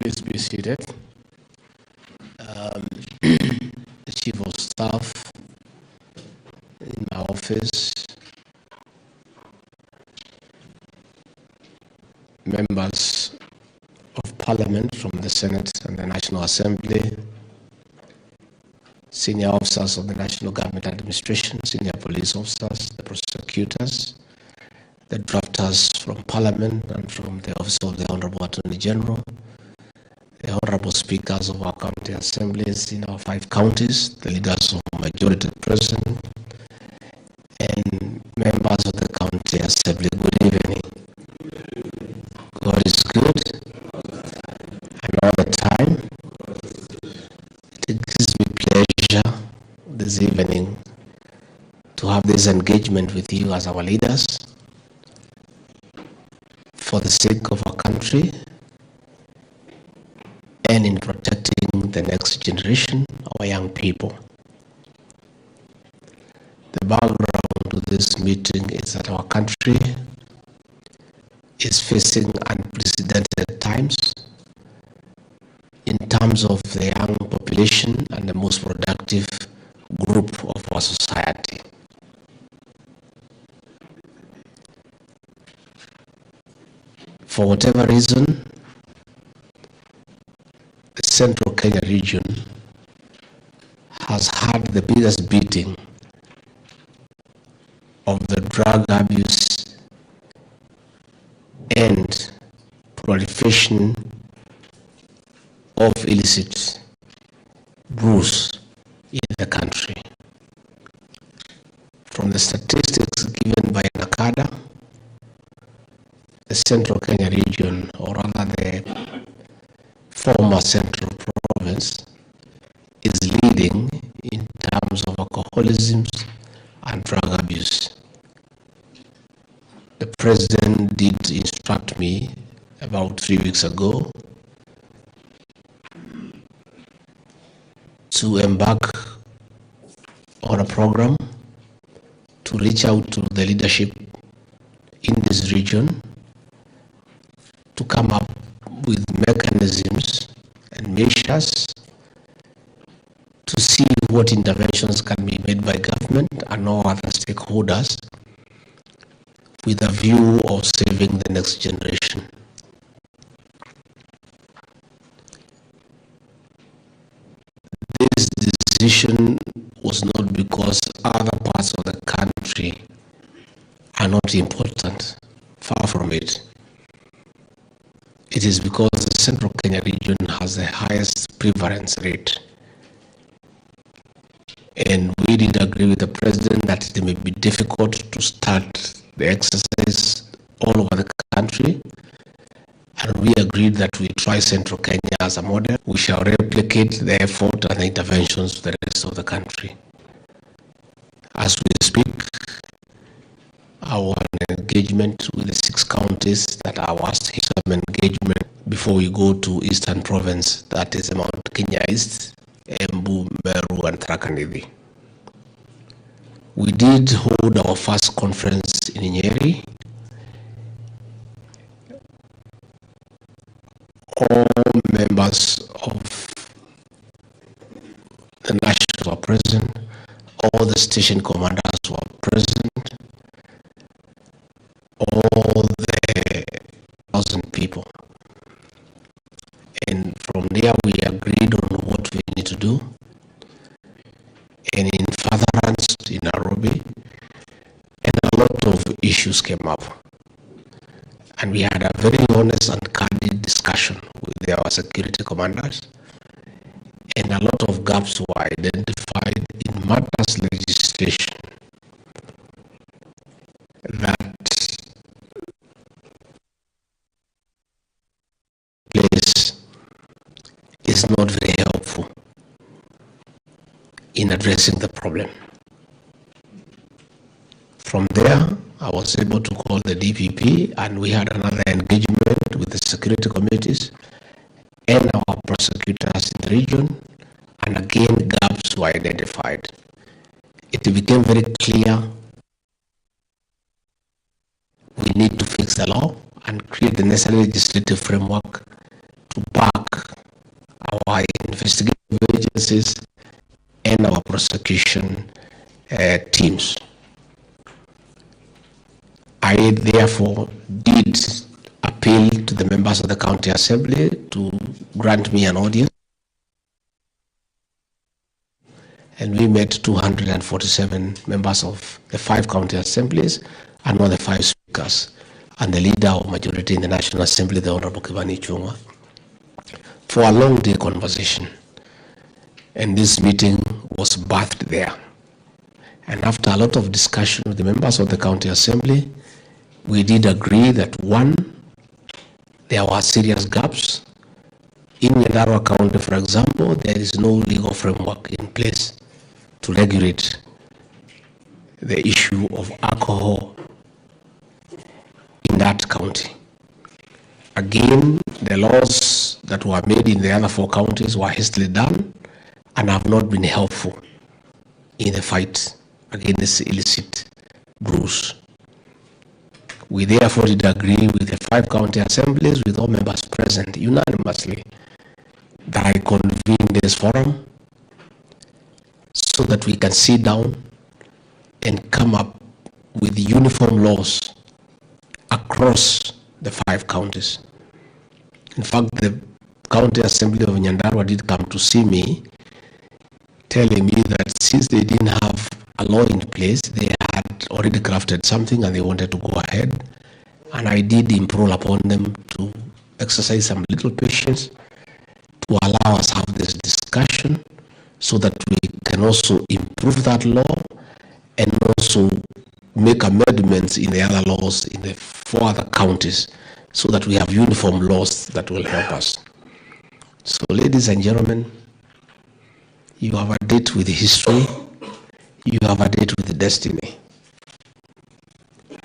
Please be seated. The Chief of Staff in my office, members of Parliament from the Senate and the National Assembly, senior officers of the National Government Administration, senior police officers, the prosecutors, the drafters from Parliament and from the Office of the Honorable Attorney General, the Honorable Speakers of our county assemblies in our 5 counties, the leaders of majority present, and members of the county assembly. Good evening. God is good. Another time. It gives me pleasure this evening to have this engagement with you as our leaders for the sake of our country and in protecting the next generation, our young people. The background to this meeting is that our country is facing unprecedented times in terms of the young population and the most productive group of our society. For whatever reason, the Central Kenya region has had the biggest beating of the drug abuse and proliferation of illicit brews in the country. From the statistics given by NACADA, the Central Kenya region, or rather the former Central Province, is leading in terms of alcoholism and drug abuse. The President did instruct me about 3 weeks ago to embark on a program to reach out to the leadership in this region to come up with mechanisms and measures to see what interventions can be made by government and all other stakeholders with a view of saving the next generation. This decision was not because other parts of the country are not important, far from it. It is because the Central Kenya region has the highest prevalence rate. And we did agree with the President that it may be difficult to start the exercise all over the country. And we agreed that we try Central Kenya as a model. We shall replicate the effort and the interventions to the rest of the country. As we speak, our engagement with the 6 counties that are asked some engagement before we go to Eastern Province, that is Mount Kenya East, Embu, Meru, and Tharaka Nithi. We did hold our first conference in Nyeri. All members of the national were present, all the station commanders were present, all the 1,000 people. And from there we agreed on what we need to do. And in furtherance in Nairobi, and a lot of issues came up. And we had a very honest and candid discussion with our security commanders. And a lot of gaps were identified in matters legislation that place is not very helpful in addressing the problem. From there, I was able to call the DPP, and we had another engagement with the security committees and our prosecutors in the region, and again gaps were identified. It became very clear we need to fix the law and create the necessary legislative framework to back our investigative agencies and our prosecution teams. I therefore did appeal to the members of the County Assembly to grant me an audience, and we met 247 members of the 5 county assemblies and one of the 5 speakers, and the leader of majority in the National Assembly, the Honorable Kibani Chungwa, for a long day conversation. And this meeting was birthed there. And after a lot of discussion with the members of the County Assembly, we did agree that 1, there were serious gaps. In Nyandarua County, for example, there is no legal framework in place to regulate the issue of alcohol in that county. Again, the laws that were made in the other 4 counties were hastily done and have not been helpful in the fight against illicit brews. We therefore did agree with the 5 county assemblies, with all members present unanimously, that I convene this forum so that we can sit down and come up with uniform laws across the 5 counties. In fact, the County Assembly of Nyandarua did come to see me, telling me that since they didn't have a law in place, they had already crafted something and they wanted to go ahead. And I did implore upon them to exercise some little patience to allow us have this discussion so that we can also improve that law and also make amendments in the other laws in the 4 other counties so that we have uniform laws that will help us. So, ladies and gentlemen, you have a date with history, you have a date with destiny.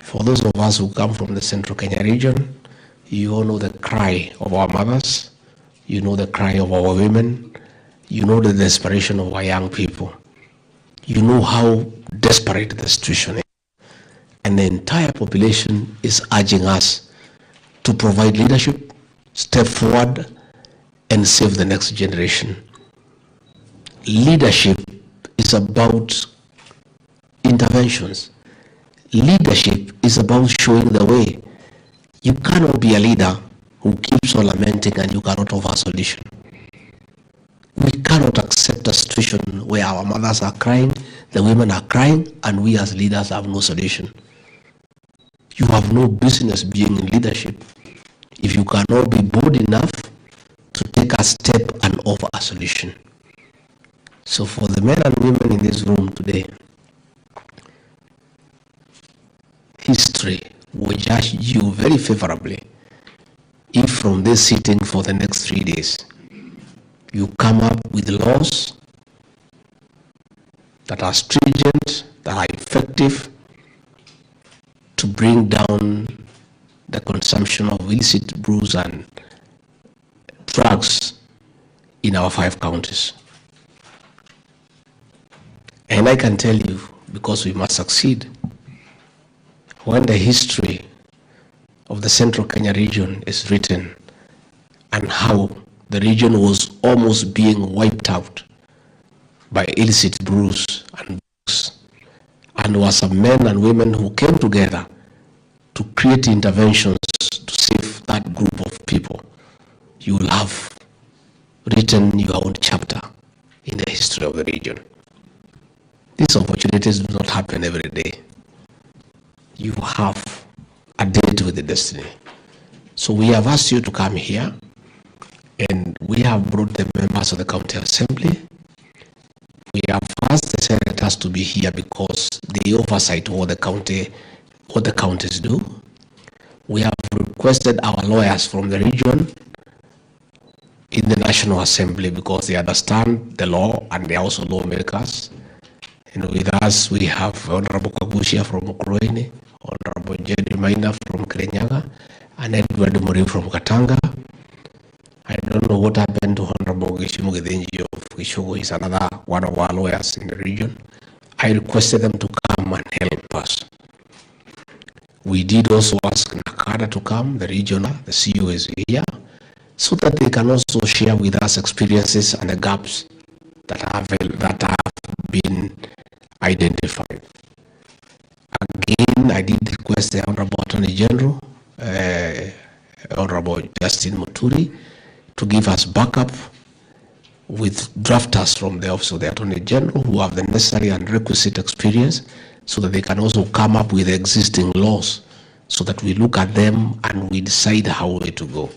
For those of us who come from the Central Kenya region, you all know the cry of our mothers, you know the cry of our women, you know the desperation of our young people. You know how desperate the situation is. And the entire population is urging us to provide leadership, step forward, and save the next generation. Leadership is about interventions. Leadership is about showing the way. You cannot be a leader who keeps on lamenting and you cannot offer a solution. We cannot accept a situation where our mothers are crying, the women are crying, and we as leaders have no solution. You have no business being in leadership if you cannot be bold enough to take a step and offer a solution. So for the men and women in this room today, history will judge you very favorably if from this sitting for the next 3 days, you come up with laws that are stringent, that are effective to bring down the consumption of illicit brews and drugs in our 5 counties. And I can tell you, because we must succeed, when the history of the Central Kenya region is written and how the region was almost being wiped out by illicit brews and drugs, and was some men and women who came together to create interventions to save that group of people, you will have written your own chapter in the history of the region. These opportunities do not happen every day. You have a date with the destiny. So we have asked you to come here, and we have brought the members of the County Assembly. We have asked the senators to be here because they oversight what the counties do. We have requested our lawyers from the region in the National Assembly because they understand the law and they are also lawmakers. And with us, we have Honorable Kagushia from Ukroini, Honorable Jenny Maina from Kirinyaga, and Edward Muri from Katanga. I don't know what happened to Honorable Gishimu Githinji of Gishugu. He's another one of our lawyers in the region. I requested them to come and help us. We did also ask Nakada to come, the regional, the CEO is here. so that they can also share with us experiences and the gaps that have been identified. Again, I did request the Honorable Attorney General, Honorable Justin Muturi, to give us backup with drafters from the Office of the Attorney General who have the necessary and requisite experience, so that they can also come up with existing laws, so that we look at them and we decide how way to go.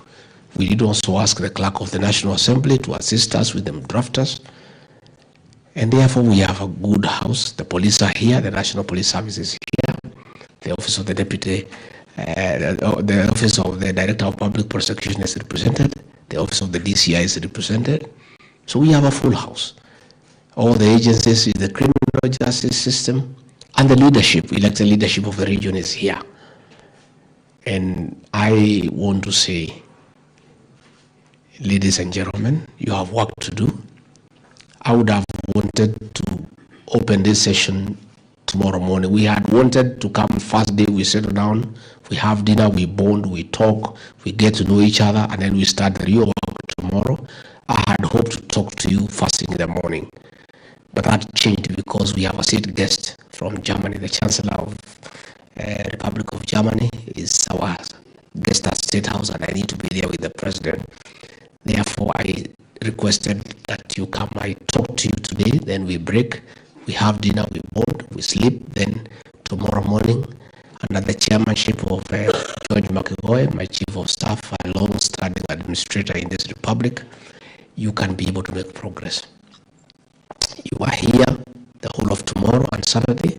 We did also ask the Clerk of the National Assembly to assist us with them drafters, and therefore we have a good house. The police are here, the National Police Service is here, the Office of the Deputy, the Office of the Director of Public Prosecution is represented, the Office of the DCI is represented. So we have a full house. All the agencies in the criminal justice system and the leadership, elected leadership of the region is here. And I want to say, ladies and gentlemen, you have work to do. I would have wanted to open this session tomorrow morning. We had wanted to come first day, we settle down, we have dinner, we bond, we talk, we get to know each other, and then we start the real work tomorrow. I had hoped to talk to you first thing in the morning, but that changed because we have a state guest from Germany. The Chancellor of Republic of Germany is our guest at State House, and I need to be there with the President. Therefore, I requested that you come. I talk to you today, then we break, we have dinner, we bond, we sleep, then tomorrow morning, under the chairmanship of George McEvoy, my Chief of Staff, a long-standing administrator in this republic, you can be able to make progress. You are here the whole of tomorrow and Saturday.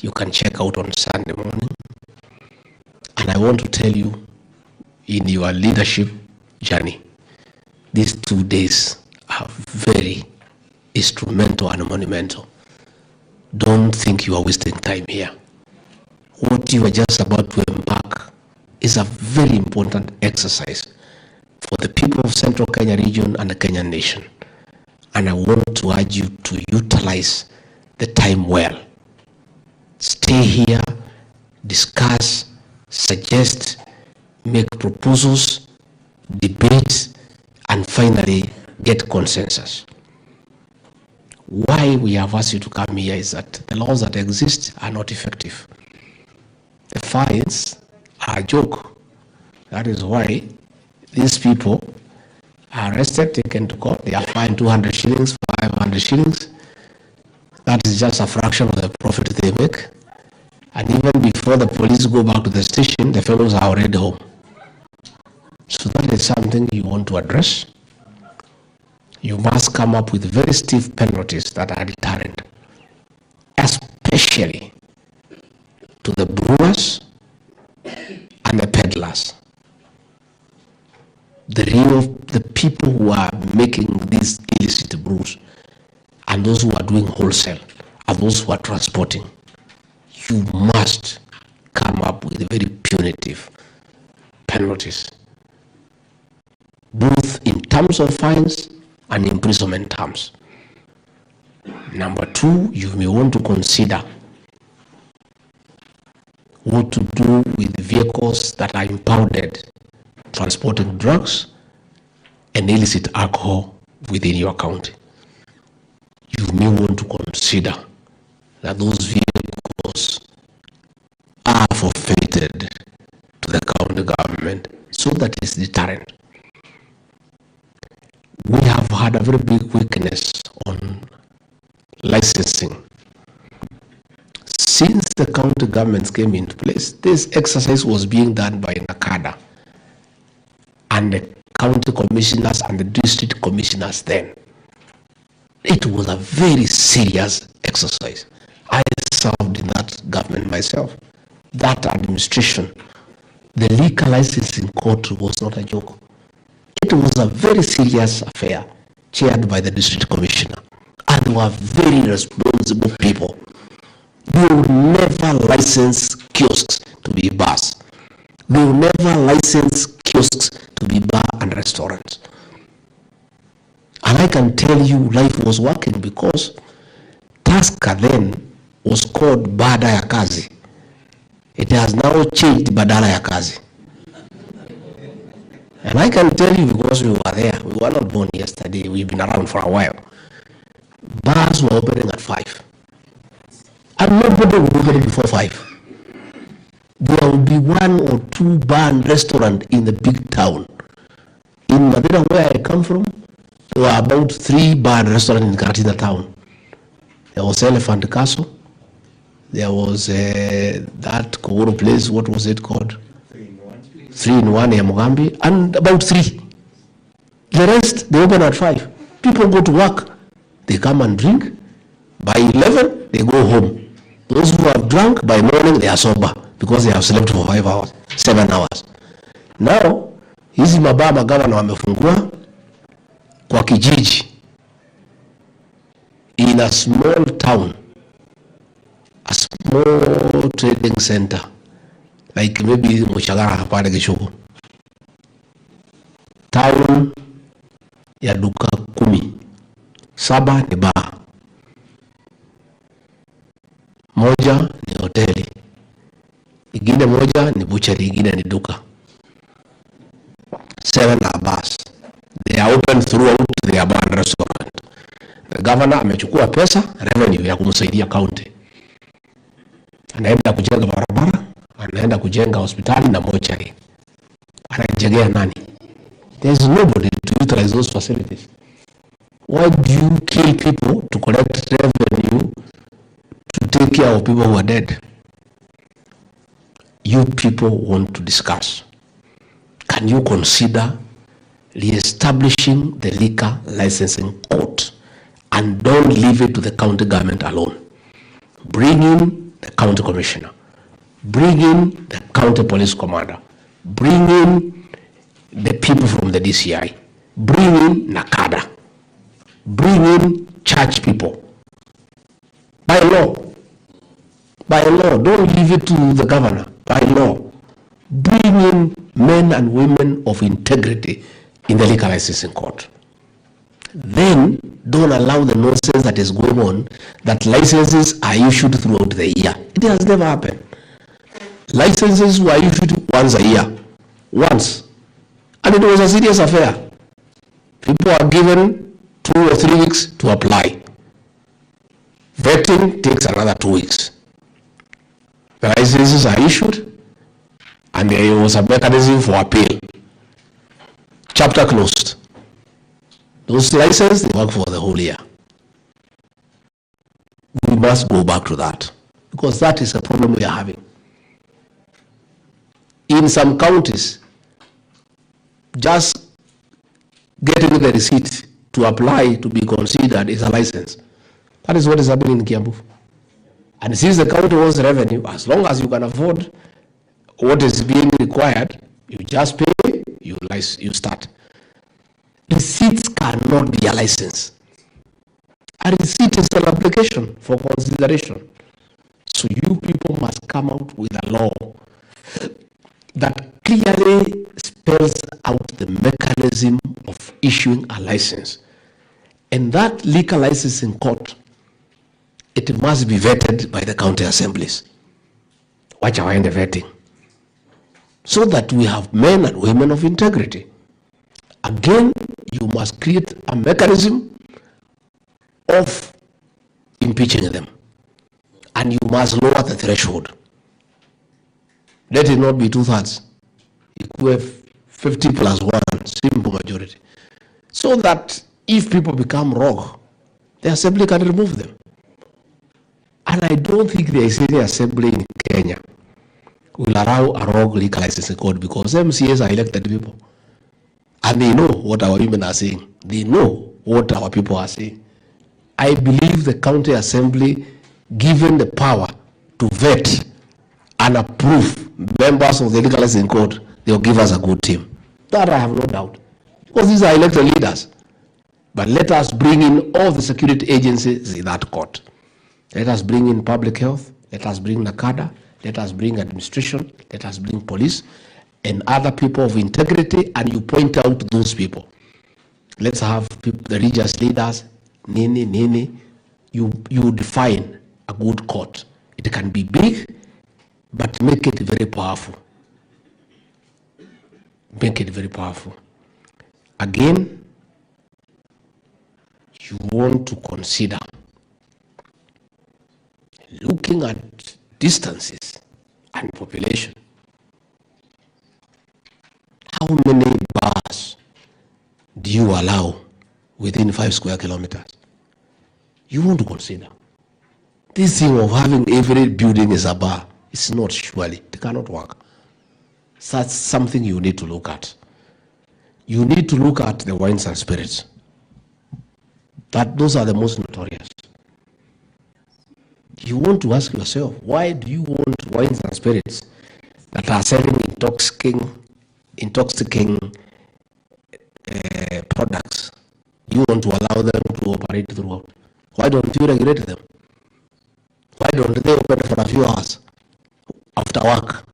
You can check out on Sunday morning. And I want to tell you, in your leadership journey, these 2 days are very instrumental and monumental. Don't think you are wasting time here. What you are just about to embark is a very important exercise for the people of Central Kenya region and the Kenyan nation. And I want to urge you to utilize the time well. Stay here, discuss, suggest, make proposals, debate, and finally get consensus. Why we have asked you to come here is that the laws that exist are not effective. The fines are a joke. That is why these people are arrested, taken to court, they are fined 200 shillings, 500 shillings. That is just a fraction of the profit they make. And even before the police go back to the station, the fellows are already home. So that is something you want to address. You must come up with very stiff penalties that are deterrent, especially to the brewers and the peddlers. The people who are making these illicit brews and those who are doing wholesale and those who are transporting. You must come up with very punitive penalties, both in terms of fines and imprisonment terms. Number two, you may want to consider what to do with vehicles that are impounded, transporting drugs and illicit alcohol within your county. You may want to consider that those vehicles are forfeited to the county government so that it's deterrent. We have had a very big weakness on licensing. Since the county governments came into place, this exercise was being done by NACADA and the county commissioners and the district commissioners then. It was a very serious exercise. I served in that government myself. That administration, the liquor licensing court was not a joke. It was a very serious affair chaired by the district commissioner. And they were very responsible people. They would never license kiosks to be bars. They would never license kiosks to be bar and restaurants. And I can tell you life was working because Tusker then was called Baada ya Kazi. It has now changed Badala ya Kazi. And I can tell you, because we were there, we were not born yesterday, we've been around for a while. Bars were opening at 5. And nobody would open before 5. There will be 1 or 2 bar and restaurant in the big town. In Madera, where I come from, there were about 3 bar and restaurants in Karatina town. There was Elephant Castle. There was that Kogoro place, what was it called? 3-in-1 in Mugambi, and about 3. The rest, they open at 5. People go to work, they come and drink. By 11, they go home. Those who have drunk, by morning, they are sober because they have slept for 5 hours, 7 hours. Now, hizi mababa gavana wamefungua kwa kijiji in a small town, a small trading center, like maybe Mushagara hapana Gishugu. Town ya duka 10, 7 ni bar, 1 ni hoteli, ingine 1 ni butchery, ingine ni duka. 7 are bars. They are open throughout their bar and restaurant. The governor amechukua pesa, revenue ya kumsaidia county. Anaenda kujenga barabara, anaenda kujenga hospitali na mochari. Anajengea nani? There is nobody to utilize those facilities. Why do you kill people to collect revenue to take care of people who are dead? You people want to discuss. Can you consider re-establishing the liquor licensing court and don't leave it to the county government alone? Bring in the county commissioner, bring in the county police commander, bring in the people from the DCI, bring in NACADA, bring in church people. By law, don't leave it to the governor. By law, bring in men and women of integrity in the liquor licensing court. Then don't allow the nonsense that is going on, that licenses are issued throughout the year. It has never happened. Licenses were issued once a year. Once. And it was a serious affair. People are given 2 or 3 weeks to apply. Vetting takes another 2 weeks. The licenses are issued, and there was a mechanism for appeal. Chapter closed. Those licenses, they work for the whole year. We must go back to that, because that is a problem we are having. In some counties, just getting the receipt to apply to be considered is a license. That is what is happening in Kiambu. And since the county wants revenue, as long as you can afford what is being required, you just pay, you start. Receipts cannot be a license. A receipt is an application for consideration. So you people must come out with a law that clearly spells out the mechanism of issuing a license. And that liquor licensing court, it must be vetted by the county assemblies. Watch our end vetting. So that we have men and women of integrity. Again, you must create a mechanism of impeaching them. And you must lower the threshold. Let it not be 2/3. Equal 50 plus 1, simple majority. So that if people become rogue, the assembly can remove them. And I don't think there is any assembly in Kenya will allow a rogue liquor licensing code, because MCAs are elected people. And they know what our women are saying. They know what our people are saying. I believe the county assembly, given the power to vet and approve members of the liquor licensing code, they will give us a good team. That I have no doubt. Because these are elected leaders. But let us bring in all the security agencies in that court. Let us bring in public health. Let us bring NACADA. Let us bring administration. Let us bring police and other people of integrity, and you point out those people. Let's have people, the religious leaders, Nini. You define a good court. It can be big, but make it very powerful. make it very powerful. Again, you want to consider looking at distances and population. How many bars do you allow within 5 square kilometers? You want to consider. This thing of having every building is a bar, it's not, surely, it cannot work. So that's something you need to look at. You need to look at the wines and spirits. Those are the most notorious. You want to ask yourself, why do you want wines and spirits that are selling intoxicating products? You want to allow them to operate throughout. Why don't you regulate them? Why don't they open for a few hours after work?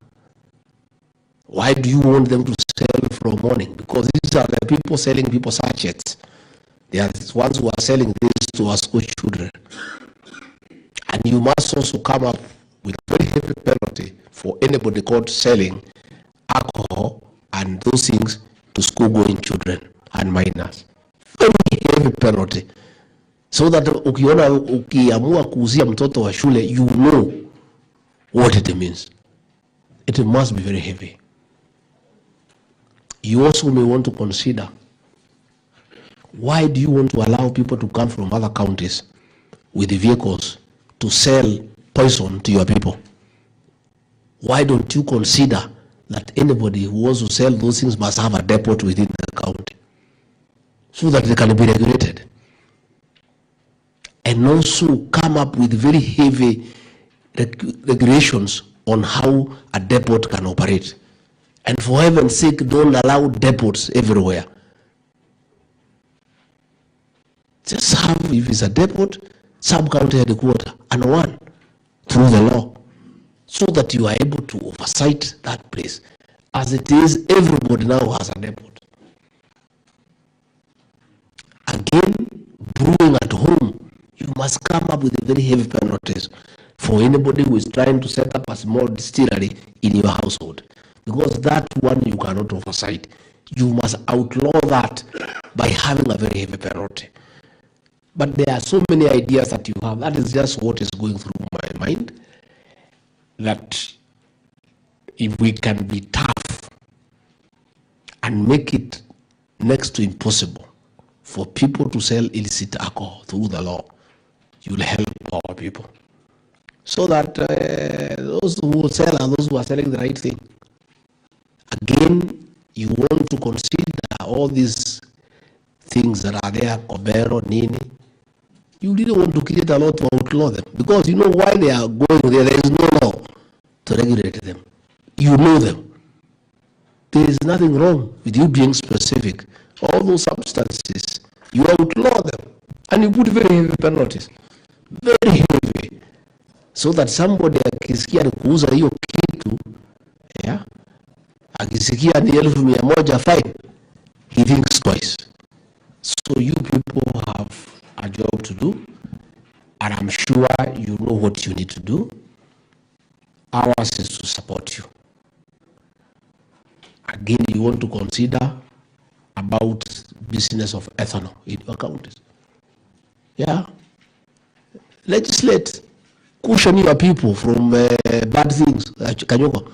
Why do you want them to sell from morning? Because these are the people selling people sachets. They are the ones who are selling this to our school children. And you must also come up with a very heavy penalty for anybody caught selling alcohol and those things to school-going children and minors. Very heavy penalty. So that ukiamua kuuzia mtoto wa shule, you know what it means. It must be very heavy. You also may want to consider, why do you want to allow people to come from other counties with the vehicles to sell poison to your people? Why don't you consider that anybody who wants to sell those things must have a depot within the county so that they can be regulated? And also come up with very heavy regulations on how a depot can operate. And for heaven's sake, don't allow depots everywhere. Just have, if it's a depot, sub-county headquarters, and one through the law, so that you are able to oversight that place. As it is, everybody now has a depot. Again, brewing at home, you must come up with very heavy penalties for anybody who is trying to set up a small distillery in your household. Because that one you cannot oversight. You must outlaw that by having a very heavy penalty. But there are so many ideas that you have. That is just what is going through my mind. That if we can be tough and make it next to impossible for people to sell illicit alcohol through the law, you'll help our people. So that those who sell are those who are selling the right thing. Again, you want to consider all these things that are there, Kobero, Nini. You didn't want to create a law to outlaw them, because you know why they are going there. There is no law to regulate them. You know them. There is nothing wrong with you being specific. All those substances, you outlaw them, and you put very heavy penalties. Very heavy. So that somebody akisikia ni kuuza hiyo kitu, yeah, akisikia ni 1,100 fine, he thinks twice. So you people have a job to do, and I'm sure you know what you need to do. Ours is to support you. Again, you want to consider about business of ethanol in your counties. Yeah. Legislate. Caution your people from bad things. Kanyoko.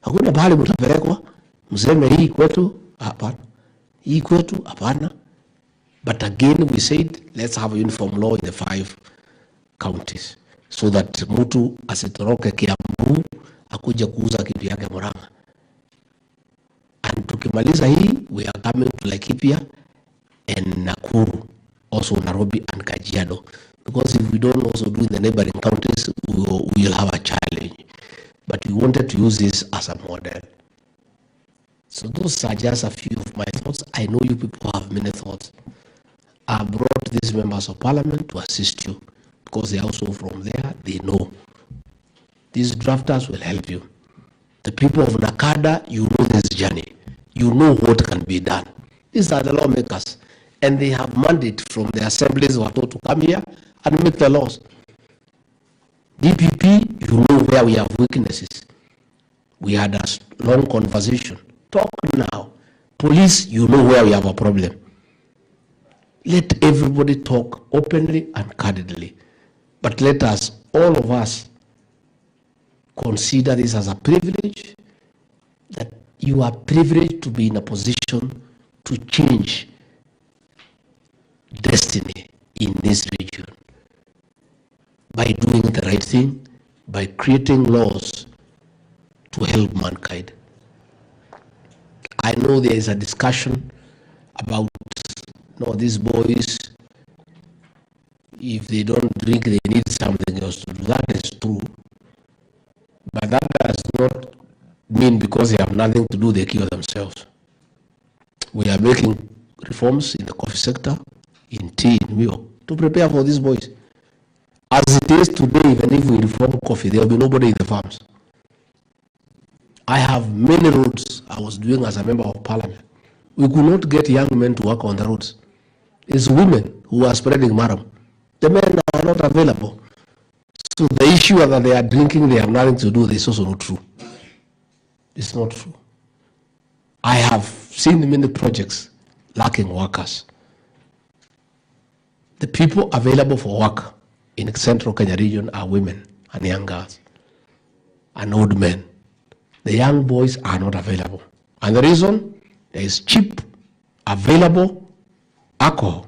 Hakuna pahali mtapelekwa mseme hii kwetu hapana. Hii kwetu hapana. But again, we said, let's have a uniform law in the 5 counties so that mtu asitoroke Kiambu akuja kuuza kitu yake Murang'a. And tukimaliza hii, we are coming to Laikipia and Nakuru, also Nairobi and Kajiado. Because if we don't also do in the neighboring counties, we will have a challenge. But we wanted to use this as a model. So those are just a few of my thoughts. I know you people have many thoughts. I brought these members of parliament to assist you because they are also from there, they know. These drafters will help you. The people of Nakada, you know this journey. You know what can be done. These are the lawmakers. And they have mandate from the assemblies who are told to come here and make the laws. DPP, you know where we have weaknesses. We had a long conversation Talk now. Police, you know where we have a problem. Let everybody talk openly and candidly. But let us, all of us, consider this as a privilege, that you are privileged to be in a position to change destiny in this region by doing the right thing, by creating laws to help mankind. I know there is a discussion about, these boys, if they don't drink, they need something else to do. That is true. But that does not mean because they have nothing to do, they cure themselves. We are making reforms in the coffee sector, in tea, in milk, to prepare for these boys. As it is today, even if we reform coffee, there will be nobody in the farms. I have many roads I was doing as a member of parliament. We could not get young men to work on the roads. It's women who are spreading maram. The men are not available. So the issue that they are drinking, they have nothing to do, is also not true. It's not true. I have seen many projects lacking workers. The people available for work in the central Kenya region are women and young girls and old men. The young boys are not available. And the reason, there is cheap, available alcohol.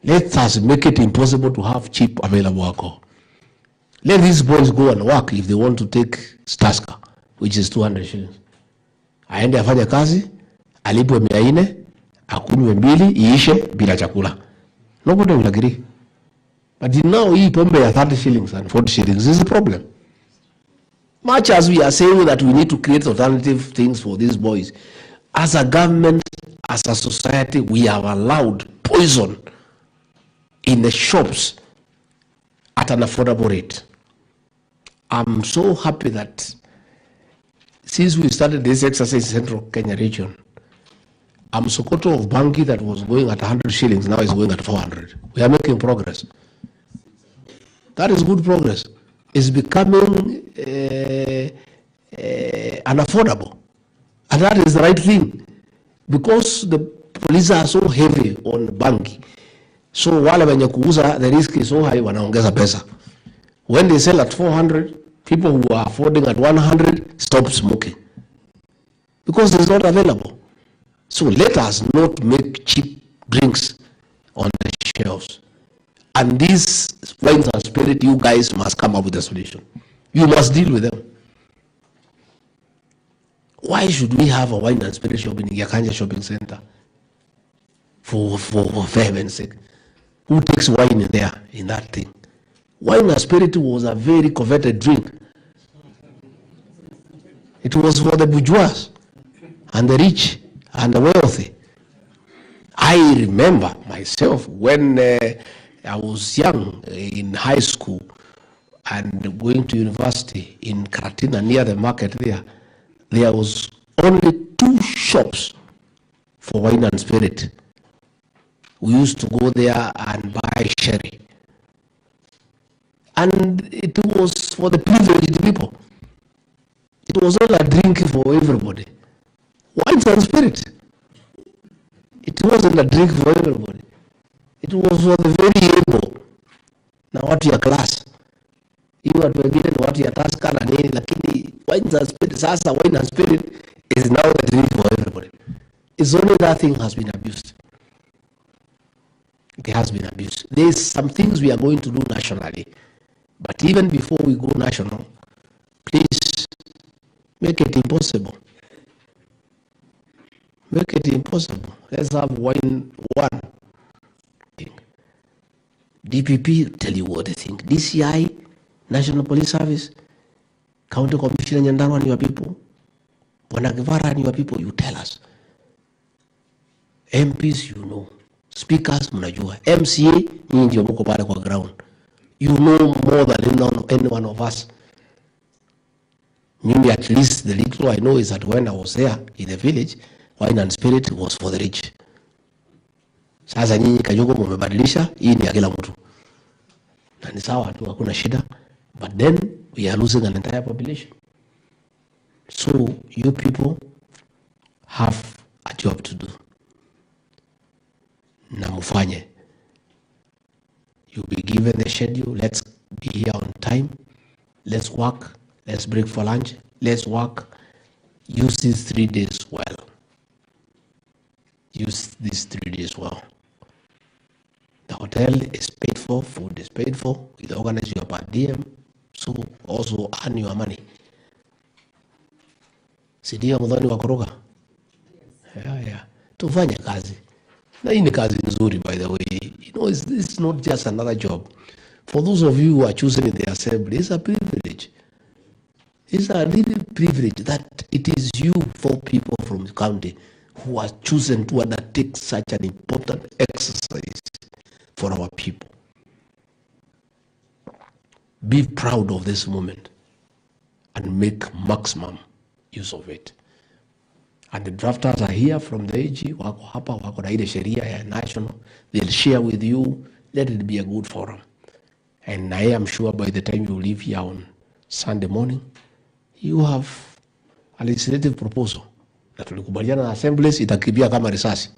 Let us make it impossible to have cheap, available alcohol. Let these boys go and work if they want to take Staska, which is 200 shillings. Aende afanye kazi, alipwe 400, akunywe 2, iishe bila chakula. Nobody will agree. But now hii pombe ya 30 shillings and 40 shillings is a problem. Much as we are saying that we need to create alternative things for these boys, as a government, as a society, we have allowed poison in the shops at an affordable rate. I'm so happy that since we started this exercise in Central Kenya region, Sokoto of Bangi that was going at 100 shillings now is going at 400. We are making progress. That is good progress. It's becoming unaffordable. And that is the right thing. Because the police are so heavy on Bangi. So wale wenye kuuza, the risk is so high, wanaongeza pesa. When they sell at 400, people who are affording at 100 stop smoking. Because it's not available. So let us not make cheap drinks on the shelves. And these wines and spirit, you guys must come up with a solution. You must deal with them. Why should we have a wine and spirit shop in Yakanja Shopping Center? For heaven's sake. Who takes wine in there, in that thing? Wine and spirit was a very coveted drink. It was for the bourgeois and the rich and the wealthy. I remember myself when I was young in high school and going to university in Karatina near the market there was only 2 shops for wine and spirit. We used to go there and buy sherry. And it was for the privileged people. It was not a drink for everybody. Wine and spirit. It wasn't a drink for everybody. It was for the very able. Na watu ya class. Hiyo watu wengine ni watu ya taska na nini, lakini wine and spirit, sasa wine and spirit is now the drink for everybody. It's only that thing has been abused. It has been abused. There's some things we are going to do nationally. But even before we go national, please make it impossible. Make it impossible. Let's have one thing. DPP, tell you what they think. DCI, National Police Service, County Commissioner Nyandarua and your people, Wanagivara and your people, you tell us. MPs, you know. Speakers, mnajua. MCA, nyinyi ndio mko pale kwa ground. You know more than any one of us. Maybe at least the little I know is that when I was there in the village, wine and spirit was for the rich. Sasa nyinyi Kajogo mmebadilisha, hii ni ya kila mtu. Na ni sawa tu, hakuna shida. But then we are losing an entire population. So you people, have a job to do. Na mufanye. You'll be given the schedule. Let's be here on time. Let's work. Let's break for lunch. Let's work. Use these 3 days well. Use these 3 days well. The hotel is paid for, food is paid for. We organize your per diem, so also earn your money. Sidia mudhani wa kuruka? Yeah. Tufanye kazi. Na hii ni kazi nzuri, by the way. You know, it's not just another job. For those of you who are choosing in the assembly, it's a privilege. It's a really privilege that it is you, 4 people from the county, who are chosen to undertake such an important exercise for our people. Be proud of this moment and make maximum use of it. And the drafters are here from the AG, wako hapa, wako na ile sheria ya national. They'll share with you. Let it be a good forum. And I am sure by the time you leave here on Sunday morning, you have a legislative proposal. Na tulikubaliana na assemblies itakibia kama risasi.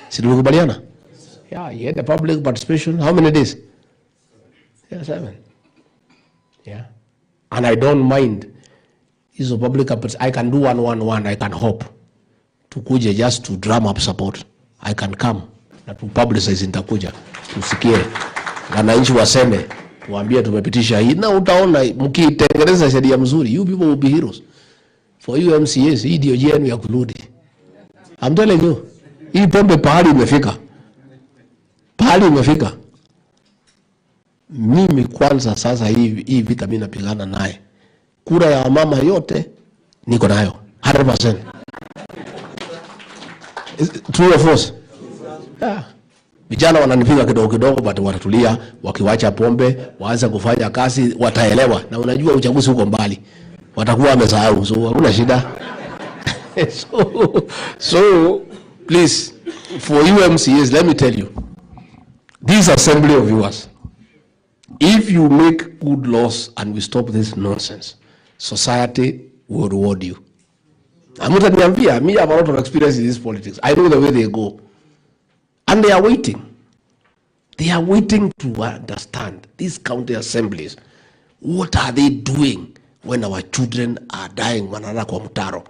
Si tulikubaliana? Yeah, you had the public participation. How many days? Yeah, 7. Yeah. And I don't mind. Is a public participation. I can do 1-1-1. I can hope to kuja just to drum up support. I can come na to publicize nitakuja. Tusikie. Wananchi waseme, tuambie tumepitisha hii. Na utaona mkitengeneza sheria mzuri, you people will be heroes. For you MCAs, hii ndio jenu ya kurudi. I'm telling you. Hii pombe pahali imefika. Pahali imefika. Mimi kwanza sasa hii vita mimi napigana naye. Kura ya mama yote niko nayo 100%. True or false? Yeah. Vijana wananipiga kidogo but watatulia, wakiwacha pombe, waanze kufanya kazi, wataelewa. Na unajua uchaguzi uko mbali. Watakuwa wamesahau, so hakuna shida. so please, for UMCAs, let me tell you, this assembly of yours, if you make good laws and we stop this nonsense, society will reward you. I'm not going me have a lot of experience in this politics. I know the way they go. And they are waiting. They are waiting to understand these county assemblies. What are they doing when our children are dying? Wanalala kwa mtaro.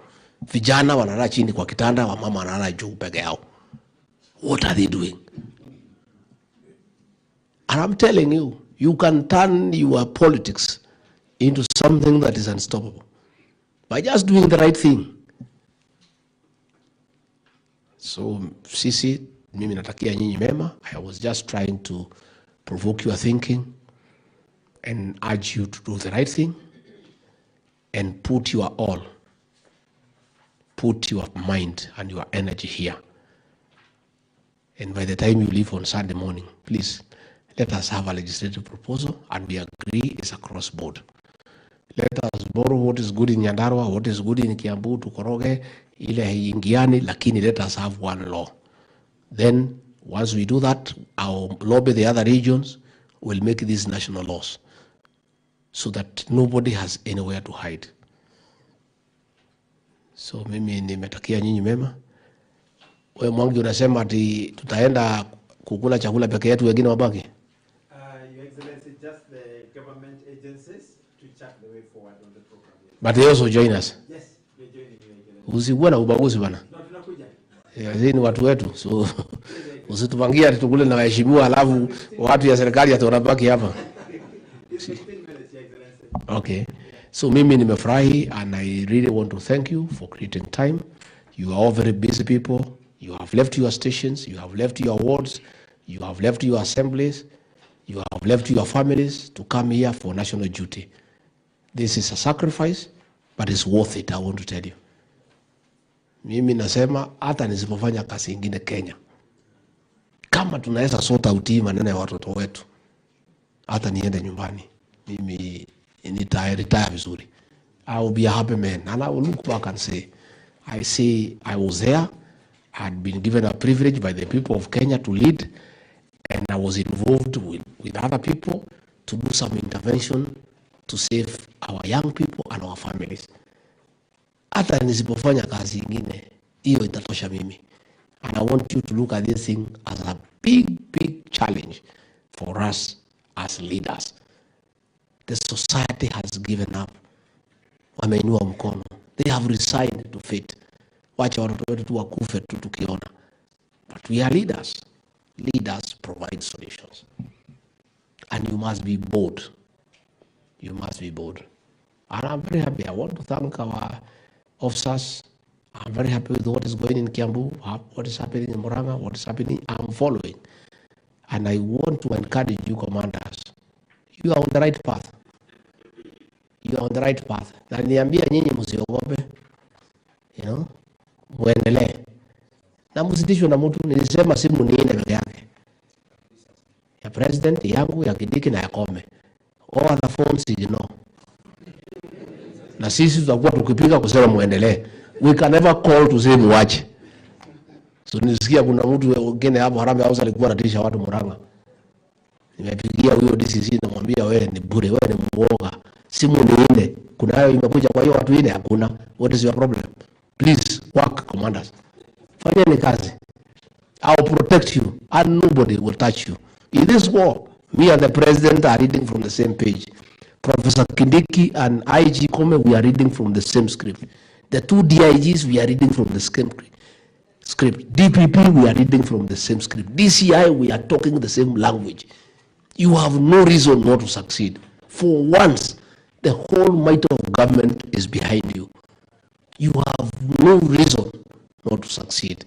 Vijana wanalala chini kwa kitanda, wa mama wanalala juu peke yao. What are they doing? And I'm telling you, you can turn your politics into something that is unstoppable by just doing the right thing. So, sisi, mimi natakia nyinyi mema. I was just trying to provoke your thinking and urge you to do the right thing and put your all, put your mind and your energy here. And by the time you leave on Sunday morning, please, let us have a legislative proposal and we agree it's across board. Let us borrow what is good in Nyandarua, what is good in Kiambu, tukoroge, ile haingiani, lakini let us have one law. Then, once we do that, I'll lobby the other regions, will make these national laws so that nobody has anywhere to hide. So, mimi nimetakia nyinyi mema. Wewe Mwangi unasema ati tutaenda kukula chakula peke yetu wengine wabaki? Your Excellency, just the government agencies to chart the way forward on the program. But they also join us. Yes, they're joining you. Usikuwa na ubaguzi bana. No, tunakuja. Ni watu wetu. So usitupangie ati tukule na waheshimiwa alafu watu ya serikali atorabaki hapa. Okay. So mimi nimefurahi and I really want to thank you for creating time. You are all very busy people. You have left your stations, you have left your wards, you have left your assemblies, you have left your families to come here for national duty. This is a sacrifice, but it's worth it, I want to tell you. Mimi nasema hata nisipofanya kazi ingine Kenya, kama tunaweza sota utii maneno ya watoto wetu, hata niende nyumbani, mimi retire vizuri. I will be a happy man and I will look back and say I was there. I had been given a privilege by the people of Kenya to lead, and I was involved with other people to do some intervention to save our young people and our families. Hata nisipofanya kazi ingine, Hiyo itatosha mimi. And I want you to look at this thing as a big challenge for us as leaders. The society has given up. Wameinua mkono. They have resigned to fate. Wacha watoto wetu tu wakufe tu tukiona. But we are leaders. Leaders provide solutions. And you must be bold. You must be bold. And I'm very happy. I want to thank our officers. I'm very happy with what is going in Kiambu, what is happening in Murang'a, what is happening. I'm following. And I want to encourage you commanders. You are on the right path. You are on the right path. Na niambia nyinyi msiogope. You know? Muendelee. Na msitishwe na mtu. Nilisema simu ni ine peke yake. Ya president, yangu, ya Kindiki na ya Kome. All other phones, you know. Na sisi tutakuwa tukipiga kusema muendelee. We can never call to say muache. So nisikia kuna mtu wengine hapo Harambee House alikuwa anatisha watu Murang'a. Nimepigia huyo DCC na mwambia wewe ni bure, wewe ni muoga. Simu ni ine. Kuna hayo imekuja kwa hiyo watu ine hakuna. What is your problem? Please work, commanders. Fanyeni kazi. I will protect you and nobody will touch you. In this war, me and the president are reading from the same page. Professor Kindiki and IG Kome, we are reading from the same script. The two DIGs, we are reading from the same script. DPP, we are reading from the same script. DCI, we are talking the same language. You have no reason not to succeed. For once, the whole might of government is behind you. You have no reason not to succeed.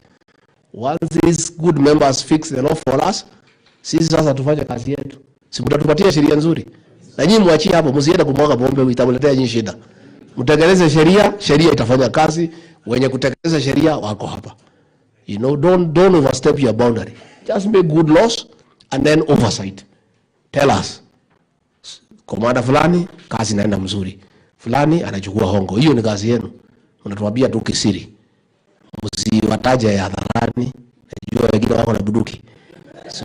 Once these good members fix the law for us, sisi sasa tufanye kazi yetu. Si mtatupatia sheria nzuri. Na nyinyi muachie hapo, msiende kumwaga bombe itamuletea nyinyi shida. Mtengeneze sheria, sheria itafanya kazi, wenye kutekeleza sheria wako hapa. You know, don't overstep your boundary. Just make good laws and then oversight. Tell us. Komanda fulani, kazi inaenda mzuri. Fulani anachukua hongo. Hiyo ni kazi yenu. Unatuambia tu kisiri. Msiwataje ya hadharani. Najua wengine wako na bunduki. So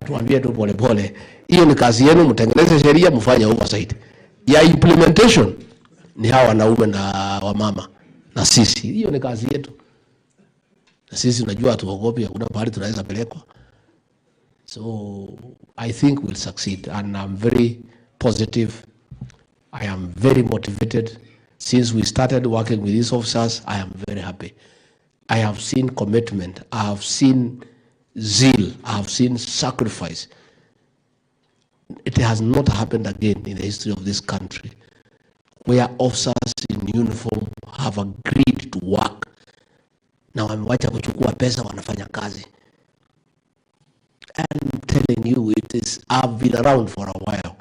tuambie tu pole pole. Hiyo ni kazi yenu, mtengeneze sheria, mfanye oversight. Ya implementation ni hawa wanaume na wamama na sisi. Hiyo ni kazi yetu. Na sisi unajua tuogopi, hakuna pahali tunaweza pelekwa. So I think we'll succeed and I'm very positive. I am very motivated. Since we started working with these officers, I am very happy. I have seen commitment. I have seen zeal. I have seen sacrifice. It has not happened again in the history of this country where officers in uniform have agreed to work. Na wamewacha kuchukua pesa wanafanya kazi. I'm telling you, I've been around for a while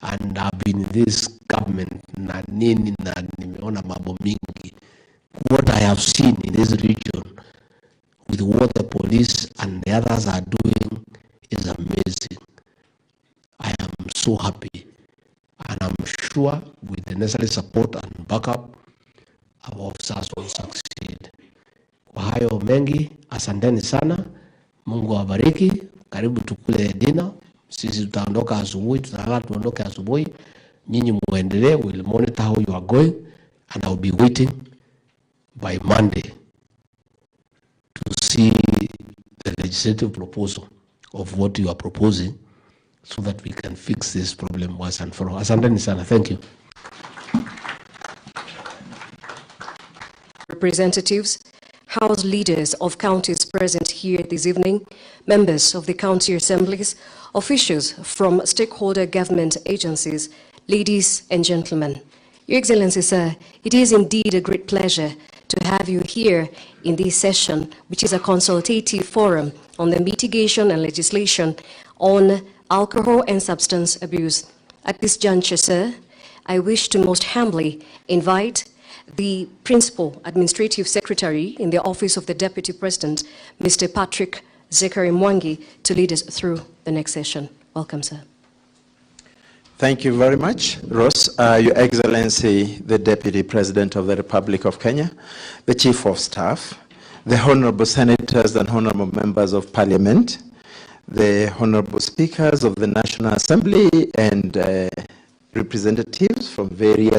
and I've been in this government na nini na nimeona mambo mingi. What I have seen in this region with what the police and the others are doing is amazing. I am so happy and I'm sure with the necessary support and backup, our officers will succeed. Kwa hayo mengi, asanteni sana. Mungu awabariki. Karibu tukule dinner. Sisi tutaondoka asubuhi, tuondoke asubuhi. Nyinyi muendelee, we'll monitor how you are going and I'll be waiting by Monday to see the legislative proposal of what you are proposing so that we can fix this problem once and for all. Asanteni sana. Thank you. Representatives, House leaders of counties present here this evening, members of the county assemblies, officials from stakeholder government agencies, ladies and gentlemen. Your Excellency, sir, it is indeed a great pleasure to have you here in this session, which is a consultative forum on the mitigation and legislation on alcohol and substance abuse. At this juncture, sir, I wish to most humbly invite the Principal Administrative Secretary in the Office of the Deputy President, Mr. Patrick Zekari Mwangi, to lead us through the next session. Welcome, sir. Thank you very much, Ross. Your Excellency, the Deputy President of the Republic of Kenya, the Chief of Staff, the Honorable Senators and Honorable Members of Parliament, the Honorable Speakers of the National Assembly and representatives from various